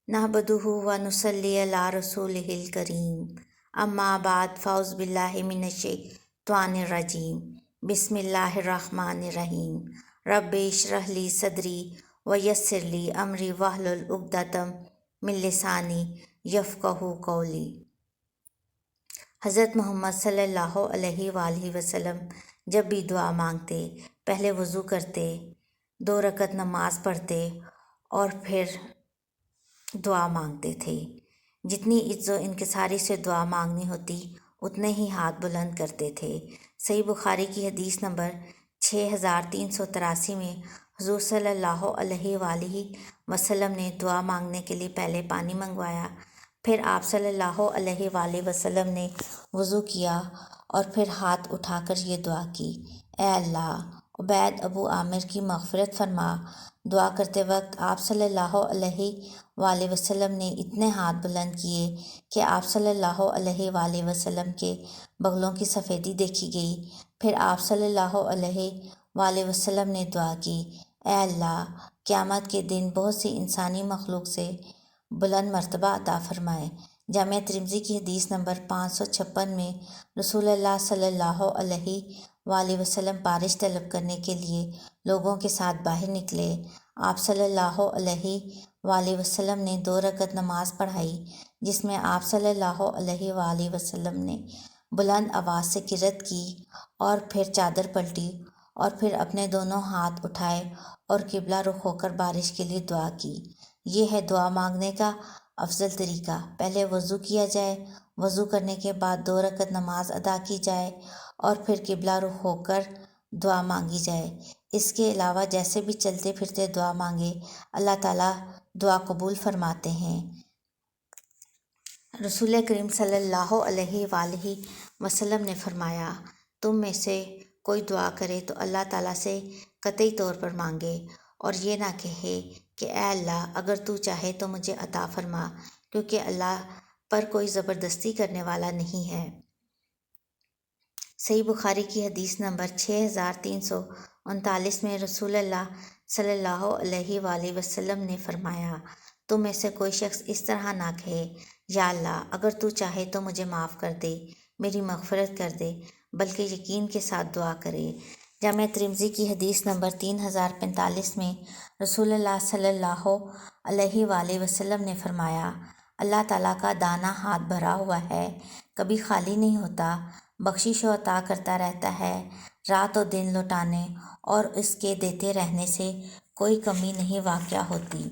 نحمدہ و نصلی علی رسولہ الکریم، اما بعد، فاعوذ باللہ من الشیطان الرجیم، بسم اللہ الرحمن الرحیم۔ رب اشرح لی صدری ویسر لی امری واحلل عقدۃ من لسانی یفقہوا قولی۔ حضرت محمد صلی اللہ علیہ وآلہ وسلم جب بھی دعا مانگتے پہلے وضو کرتے، 2 رکعت نماز پڑھتے اور پھر دعا مانگتے تھے۔ جتنی عجز و انکساری سے دعا مانگنی ہوتی اتنے ہی ہاتھ بلند کرتے تھے۔ صحیح بخاری کی حدیث نمبر 6383 میں حضور صلی اللہ علیہ وآلہ وسلم نے دعا مانگنے کے لیے پہلے پانی منگوایا، پھر آپ صلی اللہ علیہ وآلہ وسلم نے وضو کیا اور پھر ہاتھ اٹھا کر یہ دعا کی: اے اللہ، عبید ابو عامر کی مغفرت فرما۔ دعا کرتے وقت آپ صلی اللہ علیہ وآلہ وسلم نے اتنے ہاتھ بلند کیے کہ آپ صلی اللہ علیہ وآلہ وسلم کے بغلوں کی سفیدی دیکھی گئی۔ پھر آپ صلی اللہ علیہ وآلہ وسلم نے دعا کی: اے اللہ، قیامت کے دن بہت سی انسانی مخلوق سے بلند مرتبہ عطا فرمائے۔ جامعہ ترمذی کی حدیث نمبر 556 میں رسول اللہ صلی اللہ علیہ وآلہ وسلم بارش طلب کرنے کے لیے لوگوں کے ساتھ باہر نکلے۔ آپ صلی اللہ علیہ وآلہ وسلم نے 2 رکعت نماز پڑھائی، جس میں آپ صلی اللہ علیہ وآلہ وسلم نے بلند آواز سے قرأت کی اور پھر چادر پلٹی اور پھر اپنے دونوں ہاتھ اٹھائے اور قبلہ رخ ہو کر بارش کے لیے دعا کی۔ یہ ہے دعا مانگنے کا افضل طریقہ۔ پہلے وضو کیا جائے، وضو کرنے کے بعد 2 رکعت نماز ادا کی جائے اور پھر قبلہ رخ ہو کر دعا مانگی جائے۔ اس کے علاوہ جیسے بھی چلتے پھرتے دعا مانگے، اللہ تعالیٰ دعا قبول فرماتے ہیں۔ رسول کریم صلی اللہ علیہ وآلہ وسلم نے فرمایا: تم میں سے کوئی دعا کرے تو اللہ تعالیٰ سے قطعی طور پر مانگے اور یہ نہ کہے کہ اے اللہ، اگر تو چاہے تو مجھے عطا فرما، کیونکہ اللہ پر کوئی زبردستی کرنے والا نہیں ہے۔ صحیح بخاری کی حدیث نمبر 6339 میں رسول اللہ صلی اللہ علیہ وآلہ وسلم نے فرمایا: تم میں سے کوئی شخص اس طرح نہ کہے، یا اللہ، اگر تو چاہے تو مجھے معاف کر دے، میری مغفرت کر دے، بلکہ یقین کے ساتھ دعا کرے۔ جامعہ ترمذی کی حدیث نمبر 3045 میں رسول اللہ صلی اللہ علیہ وآلہ وسلم نے فرمایا: اللہ تعالیٰ کا دانہ ہاتھ بھرا ہوا ہے، کبھی خالی نہیں ہوتا، بخشش و عطا کرتا رہتا ہے، رات و دن لوٹانے اور اس کے دیتے رہنے سے کوئی کمی نہیں واقع ہوتی۔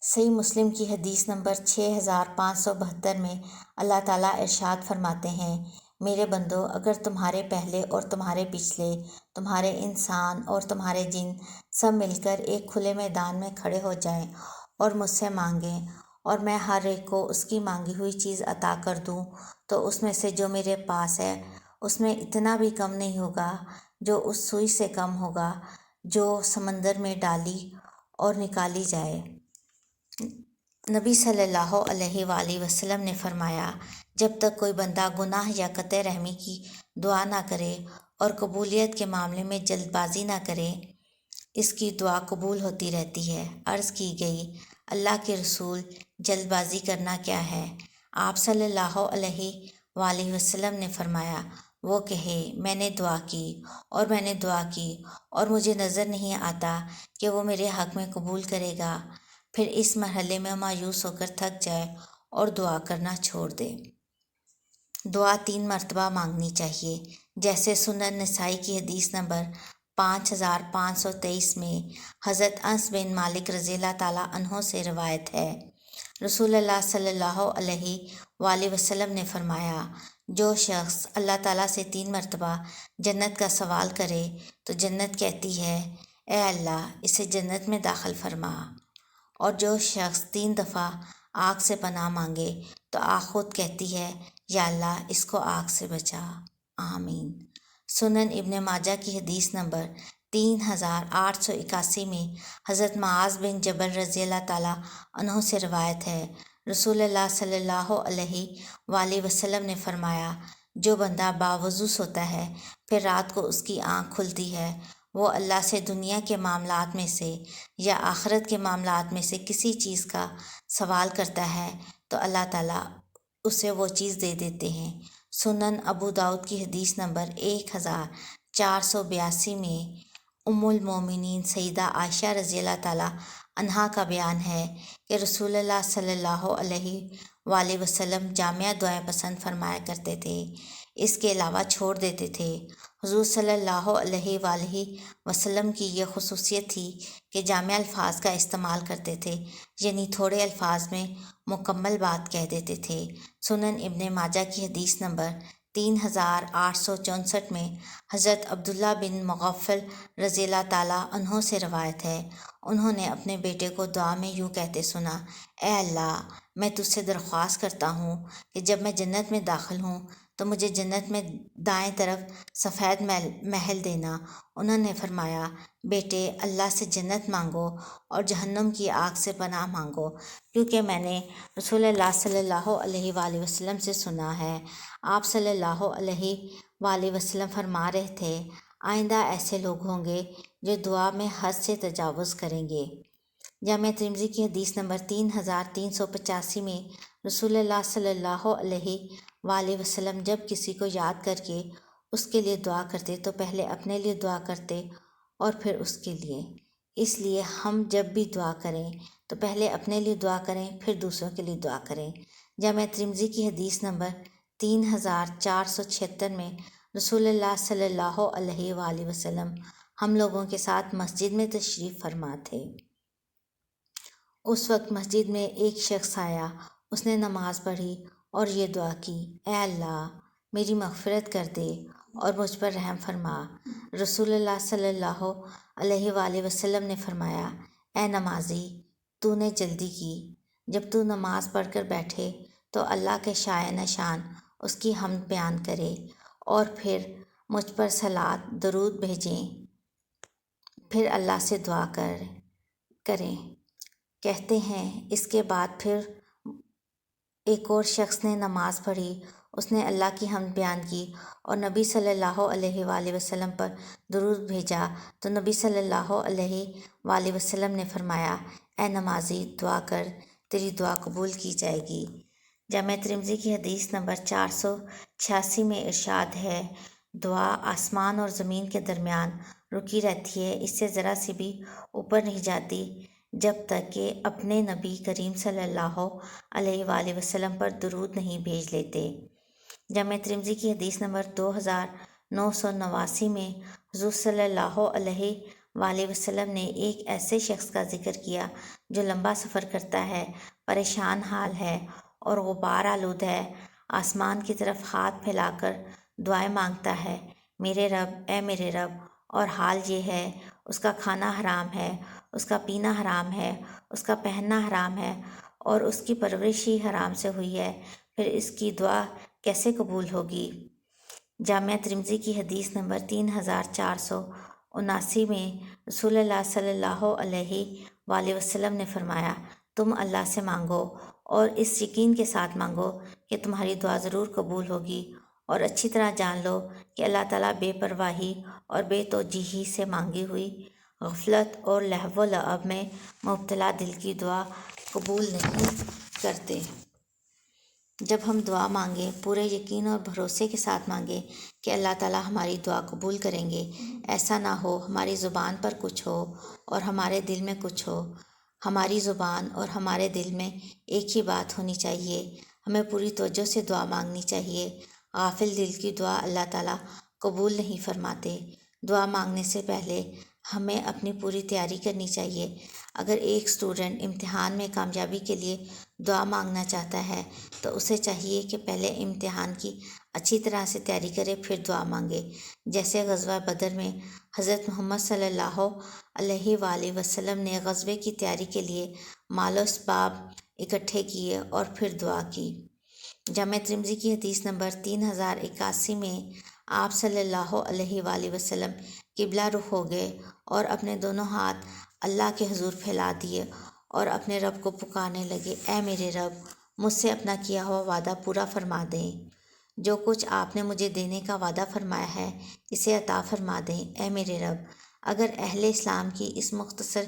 صحیح مسلم کی حدیث نمبر 6572 میں اللہ تعالیٰ ارشاد فرماتے ہیں: میرے بندو، اگر تمہارے پہلے اور تمہارے پچھلے، تمہارے انسان اور تمہارے جن سب مل کر ایک کھلے میدان میں کھڑے ہو جائیں اور مجھ سے مانگیں اور میں ہر ایک کو اس کی مانگی ہوئی چیز عطا کر دوں، تو اس میں سے جو میرے پاس ہے اس میں اتنا بھی کم نہیں ہوگا جو اس سوئی سے کم ہوگا جو سمندر میں ڈالی اور نکالی جائے۔ نبی صلی اللہ علیہ وآلہ وسلم نے فرمایا: جب تک کوئی بندہ گناہ یا قطع رحمی کی دعا نہ کرے اور قبولیت کے معاملے میں جلد بازی نہ کرے، اس کی دعا قبول ہوتی رہتی ہے۔ عرض کی گئی: اللہ کے رسول، جلد بازی کرنا کیا ہے؟ آپ صلی اللہ علیہ وآلہ وسلم نے فرمایا: وہ کہے، میں نے دعا کی اور میں نے دعا کی اور مجھے نظر نہیں آتا کہ وہ میرے حق میں قبول کرے گا، پھر اس مرحلے میں مایوس ہو کر تھک جائے اور دعا کرنا چھوڑ دے۔ دعا 3 مرتبہ مانگنی چاہیے، جیسے سنن نسائی کی حدیث نمبر 5523 میں حضرت انس بن مالک رضی اللہ تعالیٰ عنہ سے روایت ہے۔ رسول اللہ صلی اللہ علیہ وآلہ وسلم نے فرمایا: جو شخص اللہ تعالیٰ سے 3 مرتبہ جنت کا سوال کرے تو جنت کہتی ہے: اے اللہ، اسے جنت میں داخل فرما، اور جو شخص 3 دفعہ آگ سے پناہ مانگے تو آگ خود کہتی ہے: یا اللہ، اس کو آگ سے بچا، آمین۔ سنن ابن ماجہ کی حدیث نمبر 3881 میں حضرت معاذ بن جبل رضی اللہ تعالیٰ عنہ سے روایت ہے۔ رسول اللہ صلی اللہ علیہ وآلہ وسلم نے فرمایا: جو بندہ باوضو سوتا ہے پھر رات کو اس کی آنکھ کھلتی ہے، وہ اللہ سے دنیا کے معاملات میں سے یا آخرت کے معاملات میں سے کسی چیز کا سوال کرتا ہے تو اللہ تعالیٰ اسے وہ چیز دے دیتے ہیں۔ سنن ابو داؤد کی حدیث نمبر 1482 میں ام المومنین سیدہ عائشہ رضی اللہ تعالیٰ عنہا کا بیان ہے کہ رسول اللہ صلی اللہ علیہ وآلہ وسلم جامع دعائیں پسند فرمایا کرتے تھے، اس کے علاوہ چھوڑ دیتے تھے۔ حضور صلی اللہ علیہ وآلہ وسلم کی یہ خصوصیت تھی کہ جامع الفاظ کا استعمال کرتے تھے، یعنی تھوڑے الفاظ میں مکمل بات کہہ دیتے تھے۔ سنن ابن ماجہ کی حدیث نمبر 3864 میں حضرت عبداللہ بن مغفل رضی اللہ تعالیٰ عنہ سے روایت ہے، انہوں نے اپنے بیٹے کو دعا میں یوں کہتے سنا: اے اللہ، میں تجھ سے درخواست کرتا ہوں کہ جب میں جنت میں داخل ہوں تو مجھے جنت میں دائیں طرف سفید محل دینا۔ انہوں نے فرمایا: بیٹے، اللہ سے جنت مانگو اور جہنم کی آگ سے پناہ مانگو، کیونکہ میں نے رسول اللہ صلی اللہ علیہ وآلہ وسلم سے سنا ہے، آپ صلی اللہ علیہ وآلہ وسلم فرما رہے تھے: آئندہ ایسے لوگ ہوں گے جو دعا میں حد سے تجاوز کریں گے۔ جامع ترمذی کی حدیث نمبر 3385 میں رسول اللہ صلی اللہ علیہ وآلہ وسلم جب کسی کو یاد کر کے اس کے لیے دعا کرتے تو پہلے اپنے لیے دعا کرتے اور پھر اس کے لیے۔ اس لیے ہم جب بھی دعا کریں تو پہلے اپنے لیے دعا کریں، پھر دوسروں کے لیے دعا کریں۔ جامع ترمذی کی حدیث نمبر 3476 میں رسول اللہ صلی اللہ علیہ وآلہ وسلم ہم لوگوں کے ساتھ مسجد میں تشریف فرما تھے۔ اس وقت مسجد میں ایک شخص آیا، اس نے نماز پڑھی اور یہ دعا کی: اے اللہ، میری مغفرت کر دے اور مجھ پر رحم فرما۔ رسول اللہ صلی اللہ علیہ وآلہ وسلم نے فرمایا: اے نمازی، تو نے جلدی کی، جب تو نماز پڑھ کر بیٹھے تو اللہ کے شایع نشان اس کی حمد بیان کرے اور پھر مجھ پر صلوات درود بھیجیں، پھر اللہ سے دعا کریں۔ کہتے ہیں اس کے بعد پھر ایک اور شخص نے نماز پڑھی، اس نے اللہ کی حمد بیان کی اور نبی صلی اللہ علیہ وآلہ وسلم پر درود بھیجا تو نبی صلی اللہ علیہ وآلہ وسلم نے فرمایا: اے نمازی، دعا کر، تیری دعا قبول کی جائے گی۔ جامع ترمذی کی حدیث نمبر 486 میں ارشاد ہے: دعا آسمان اور زمین کے درمیان رکی رہتی ہے، اس سے ذرا سی بھی اوپر نہیں جاتی جب تک کہ اپنے نبی کریم صلی اللہ علیہ وآلہ وسلم پر درود نہیں بھیج لیتے۔ جامع ترمذی کی حدیث نمبر 2989 میں حضور صلی اللہ علیہ وآلہ وسلم نے ایک ایسے شخص کا ذکر کیا جو لمبا سفر کرتا ہے، پریشان حال ہے اور غبار آلود ہے، آسمان کی طرف ہاتھ پھیلا کر دعائیں مانگتا ہے: میرے رب، اے میرے رب، اور حال یہ ہے اس کا کھانا حرام ہے، اس کا پینا حرام ہے، اس کا پہننا حرام ہے اور اس کی پرورش ہی حرام سے ہوئی ہے، پھر اس کی دعا کیسے قبول ہوگی؟ جامع ترمذی کی حدیث نمبر 3479 میں رسول اللہ صلی اللہ علیہ وآلہ وسلم نے فرمایا: تم اللہ سے مانگو اور اس یقین کے ساتھ مانگو کہ تمہاری دعا ضرور قبول ہوگی، اور اچھی طرح جان لو کہ اللہ تعالیٰ بے پرواہی اور بے توجیہی سے مانگی ہوئی غفلت اور لہو و لعب میں مبتلا دل کی دعا قبول نہیں کرتے۔ جب ہم دعا مانگیں پورے یقین اور بھروسے کے ساتھ مانگیں کہ اللہ تعالیٰ ہماری دعا قبول کریں گے۔ ایسا نہ ہو ہماری زبان پر کچھ ہو اور ہمارے دل میں کچھ ہو۔ ہماری زبان اور ہمارے دل میں ایک ہی بات ہونی چاہیے، ہمیں پوری توجہ سے دعا مانگنی چاہیے۔ غافل دل کی دعا اللہ تعالیٰ قبول نہیں فرماتے۔ دعا مانگنے سے پہلے ہمیں اپنی پوری تیاری کرنی چاہیے۔ اگر ایک اسٹوڈنٹ امتحان میں کامیابی کے لیے دعا مانگنا چاہتا ہے تو اسے چاہیے کہ پہلے امتحان کی اچھی طرح سے تیاری کرے، پھر دعا مانگے۔ جیسے غزوہ بدر میں حضرت محمد صلی اللہ علیہ وآلہ وسلم نے غزوے کی تیاری کے لیے مال و اسباب اکٹھے کیے اور پھر دعا کی۔ جامع ترمذی کی حدیث نمبر 3081 میں آپ صلی اللہ علیہ وآلہ وسلم قبلہ رخ ہو گئے اور اپنے دونوں ہاتھ اللہ کے حضور پھیلا دیے اور اپنے رب کو پکارنے لگے: اے میرے رب، مجھ سے اپنا کیا ہوا وعدہ پورا فرما دیں، جو کچھ آپ نے مجھے دینے کا وعدہ فرمایا ہے اسے عطا فرما دیں۔ اے میرے رب، اگر اہل اسلام کی اس مختصر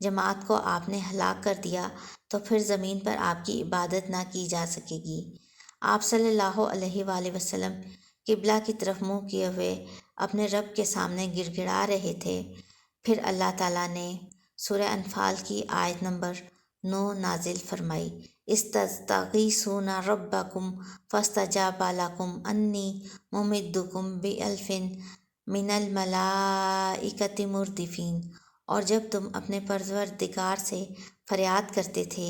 جماعت کو آپ نے ہلاک کر دیا تو پھر زمین پر آپ کی عبادت نہ کی جا سکے گی۔ آپ صلی اللہ علیہ وآلہ وسلم قبلہ کی طرف منہ کیے ہوئے اپنے رب کے سامنے گڑ گڑا رہے تھے۔ پھر اللہ تعالیٰ نے سورہ انفال کی آیت نمبر 9 نازل فرمائی، استغیثون ربکم فاستجاب لکم انی ممدکم بألف من الملائکۃ مردفین۔ اور جب تم اپنے پروردگار سے فریاد کرتے تھے،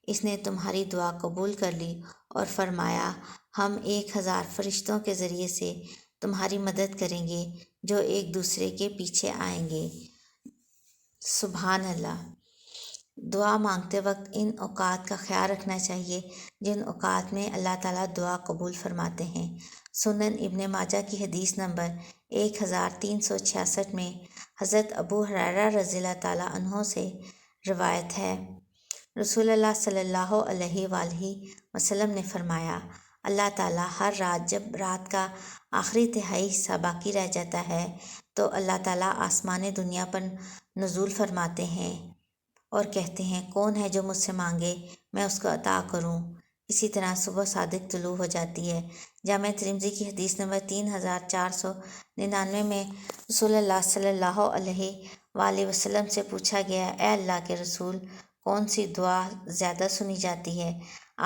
اس نے تمہاری دعا قبول کر لی اور فرمایا ہم 1000 فرشتوں کے ذریعے سے تمہاری مدد کریں گے جو ایک دوسرے کے پیچھے آئیں گے۔ سبحان اللہ۔ دعا مانگتے وقت ان اوقات کا خیال رکھنا چاہیے جن اوقات میں اللہ تعالیٰ دعا قبول فرماتے ہیں۔ سنن ابن ماجہ کی حدیث نمبر 1366 میں حضرت ابو ہریرہ رضی اللہ تعالیٰ عنہ سے روایت ہے، رسول اللہ صلی اللہ علیہ وآلہ وسلم نے فرمایا، اللہ تعالیٰ ہر رات جب رات کا آخری تہائی حصہ باقی رہ جاتا ہے تو اللہ تعالیٰ آسمان دنیا پر نزول فرماتے ہیں اور کہتے ہیں کون ہے جو مجھ سے مانگے میں اس کو عطا کروں۔ اسی طرح صبح صادق طلوع ہو جاتی ہے۔ جامع ترمذی کی حدیث نمبر 3499 میں رسول اللہ صلی اللہ علیہ وآلہ وسلم سے پوچھا گیا، اے اللہ کے رسول، کون سی دعا زیادہ سنی جاتی ہے؟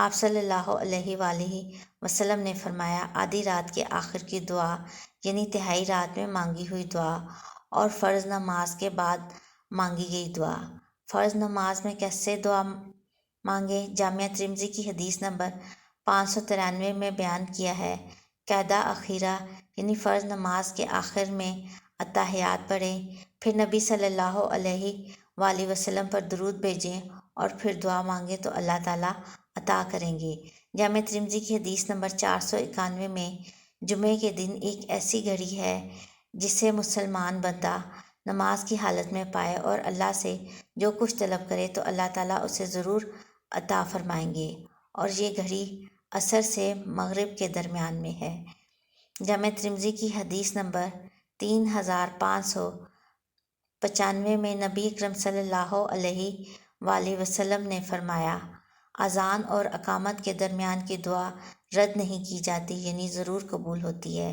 آپ صلی اللہ علیہ وآلہ وسلم نے فرمایا، آدھی رات کے آخر کی دعا یعنی تہائی رات میں مانگی ہوئی دعا اور فرض نماز کے بعد مانگی گئی دعا۔ فرض نماز میں کیسے دعا مانگے؟ جامع ترمذی کی حدیث نمبر 593 میں بیان کیا ہے، قاعدہ اخیرہ یعنی فرض نماز کے آخر میں اتحیات پڑھیں، پھر نبی صلی اللہ علیہ وآلہ وسلم پر درود بھیجیں اور پھر دعا مانگیں تو اللہ تعالیٰ عطا کریں گے۔ جامع ترمذی کی حدیث نمبر 491 میں جمعے کے دن ایک ایسی گھڑی ہے جسے مسلمان بندہ نماز کی حالت میں پائے اور اللہ سے جو کچھ طلب کرے تو اللہ تعالیٰ اسے ضرور عطا فرمائیں گے، اور یہ گھڑی عصر سے مغرب کے درمیان میں ہے۔ جامع ترمذی کی حدیث نمبر 3595 میں نبی اکرم صلی اللہ علیہ وآلہ وسلم نے فرمایا، اذان اور اقامت کے درمیان کی دعا رد نہیں کی جاتی یعنی ضرور قبول ہوتی ہے۔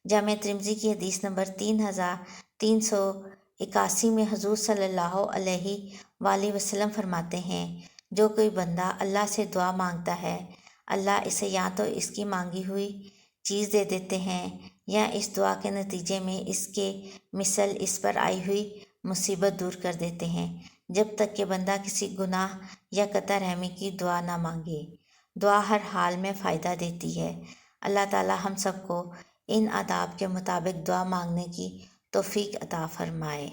جامع ترمذی کی حدیث نمبر 3381 میں حضور صلی اللہ علیہ وآلہ وسلم فرماتے ہیں، جو کوئی بندہ اللہ سے دعا مانگتا ہے، اللہ اسے یا تو اس کی مانگی ہوئی چیز دے دیتے ہیں یا اس دعا کے نتیجے میں اس کے مثل اس پر آئی ہوئی مصیبت دور کر دیتے ہیں، جب تک کہ بندہ کسی گناہ یا قطع رحمی کی دعا نہ مانگے۔ دعا ہر حال میں فائدہ دیتی ہے۔ اللہ تعالیٰ ہم سب کو ان آداب کے مطابق دعا مانگنے کی توفیق عطا فرمائے،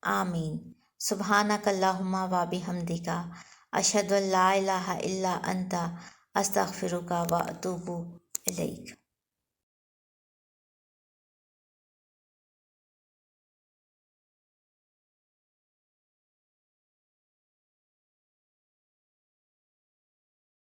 آمین۔ سبحانک اللہم و بحمدک، اشہد ان لا الہ الا انت، استغفرک و اتوب الیک۔